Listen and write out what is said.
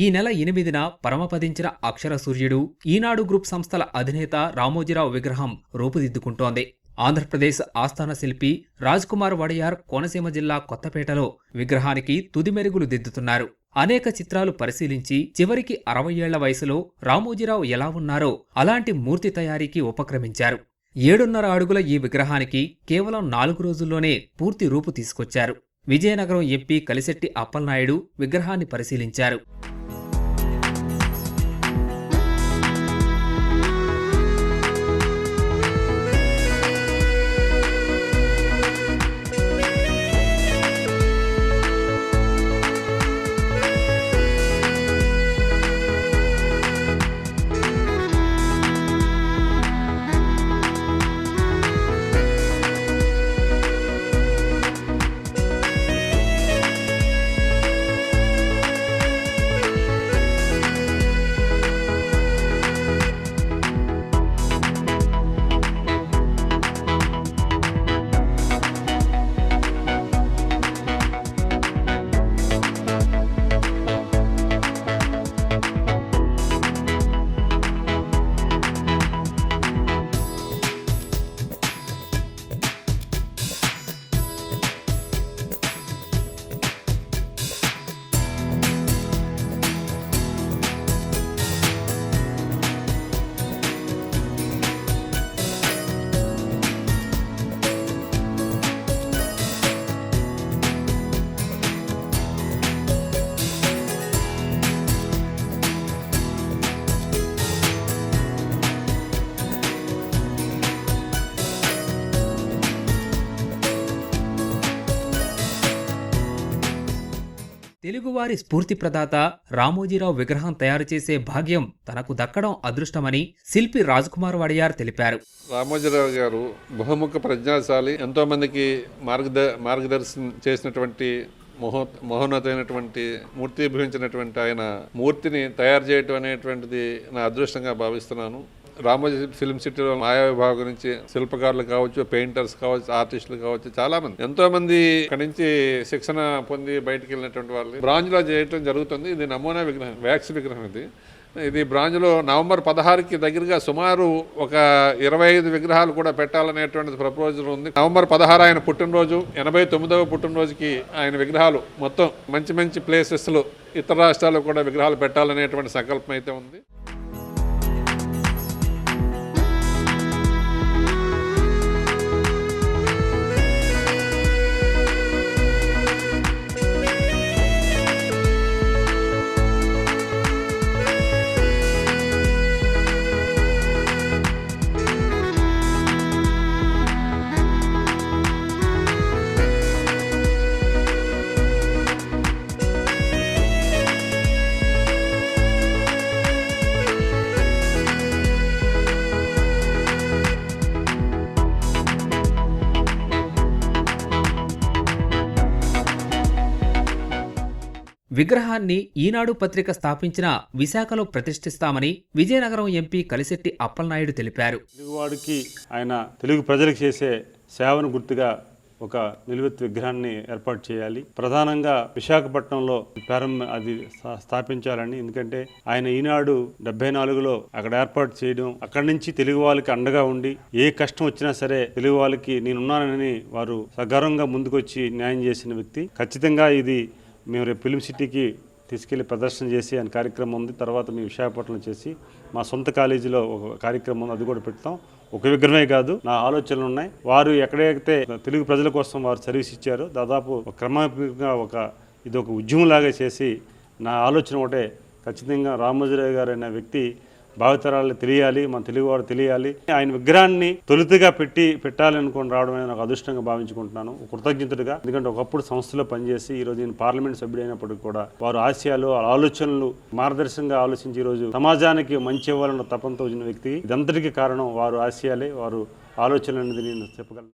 ఈ నెల 8న పరమపదించిన అక్షర సూర్యుడు ఈనాడు గ్రూప్ సంస్థల అధినేత రామోజీరావు విగ్రహం రూపుదిద్దుకుంటోంది. ఆంధ్రప్రదేశ్ ఆస్థాన శిల్పి రాజ్కుమార్ వడయార్ కోనసీమ జిల్లా కొత్తపేటలో విగ్రహానికి తుది మెరుగులు దిద్దుతున్నారు. అనేక చిత్రాలు పరిశీలించి చివరికి 60 ఏళ్ల వయసులో రామోజీరావు ఎలా ఉన్నారో అలాంటి మూర్తి తయారీకి ఉపక్రమించారు. 7.5 అడుగుల ఈ విగ్రహానికి కేవలం 4 రోజుల్లోనే పూర్తి రూపు తీసుకొచ్చారు. విజయనగరం ఎంపీ కలిశెట్టి అప్పలనాయుడు విగ్రహాన్ని పరిశీలించారు. తెలుగువారి స్ఫూర్తి ప్రదాత రామోజీరావు విగ్రహం తయారు చేసే భాగ్యం తనకు దక్కడం అదృష్టమని శిల్పి రాజ్కుమార్ వడయార్ తెలిపారు. రామోజీరావు గారు బహుముఖ ప్రజ్ఞాశాలి, ఎంతో మందికి మార్గదర్శనం చేసినటువంటి మహోన్నతమైనటువంటి మూర్తిభవించినటువంటి ఆయన మూర్తిని తయారు చేయటం అనేటువంటిది నా అదృష్టంగా భావిస్తున్నాను. రామోజీ ఫిల్మ్ సిటీలో ఆయా విభాగం నుంచి శిల్పకారులు కావచ్చు, పెయింటర్స్ కావచ్చు, ఆర్టిస్టులు కావచ్చు, చాలా మంది ఎంతో మంది ఇక్కడి నుంచి శిక్షణ పొంది బయటకు వెళ్ళినటువంటి వాళ్ళు బ్రాంజ్ లో చేయటం జరుగుతుంది. ఇది నమూనా విగ్రహం, వ్యాక్స్ విగ్రహం. ఇది బ్రాంజ్లో నవంబర్ 16కి దగ్గరగా సుమారు ఒక 25 విగ్రహాలు కూడా పెట్టాలనేటువంటిది ప్రపోజల్ ఉంది. నవంబర్ 16 ఆయన పుట్టినరోజు, 89వ పుట్టినరోజుకి ఆయన విగ్రహాలు మొత్తం మంచి మంచి ప్లేసెస్లో ఇతర రాష్ట్రాల్లో కూడా విగ్రహాలు పెట్టాలనేటువంటి సంకల్పం అయితే ఉంది. విగ్రహాన్ని ఈనాడు పత్రిక స్థాపించిన విశాఖలో ప్రతిష్ఠిస్తామని విజయనగరం ఎంపీ కలిశెట్టి అప్పలనాయుడు తెలిపారు. తెలుగువాడికి ఆయన తెలుగు ప్రజలకు చేసే సేవను గుర్తుగా ఒక నిలువెత్తు విగ్రహాన్ని ఏర్పాటు చేయాలి. ప్రధానంగా విశాఖపట్నంలో అది స్థాపించాలని. ఎందుకంటే ఆయన ఈనాడు 74లో అక్కడ ఏర్పాటు చేయడం, అక్కడి నుంచి తెలుగు వాళ్ళకి అండగా ఉండి ఏ కష్టం వచ్చినా సరే తెలుగు వాళ్ళకి నేనున్నానని వారు సగర్వంగా ముందుకొచ్చి న్యాయం చేసిన వ్యక్తి. ఖచ్చితంగా ఇది మేము రేపు ఫిల్మ్ సిటీకి తీసుకెళ్లి ప్రదర్శన చేసి ఆయన కార్యక్రమం ఉంది. తర్వాత మేము విశాఖపట్నం చేసి మా సొంత కాలేజీలో ఒక కార్యక్రమం ఉంది, అది కూడా పెడతాం. ఒక విగ్రహమే కాదు, నా ఆలోచనలు ఉన్నాయి. వారు ఎక్కడైతే తెలుగు ప్రజల కోసం వారు సర్వీస్ ఇచ్చారో దాదాపు క్రమబద్ధంగా ఇది ఒక ఉద్యమంలాగా చేసి నా ఆలోచన ఒకటే, ఖచ్చితంగా రామోజీరావు గారు అనే వ్యక్తి భావితరాలు తెలియాలి, మన తెలుగువాడు తెలియాలి. ఆయన విగ్రహాన్ని తొలుతగా పెట్టాలి అనుకుని రావడం అనేది నాకు అదృష్టంగా భావించుకుంటున్నాను, కృతజ్ఞతగా. ఎందుకంటే ఒకప్పుడు సంస్థలో పనిచేసి ఈరోజు నేను పార్లమెంట్ సభ్యుడైనప్పటికీ కూడా వారు ఆశయాలు, ఆలోచనలు మార్గదర్శకంగా ఆలోచించి ఈరోజు సమాజానికి మంచి ఇవ్వాలన్న తపంతో వచ్చిన వ్యక్తి. ఇదంతటికీ కారణం వారు ఆశయాలే, వారు ఆలోచనలు అనేది నేను చెప్పగలను.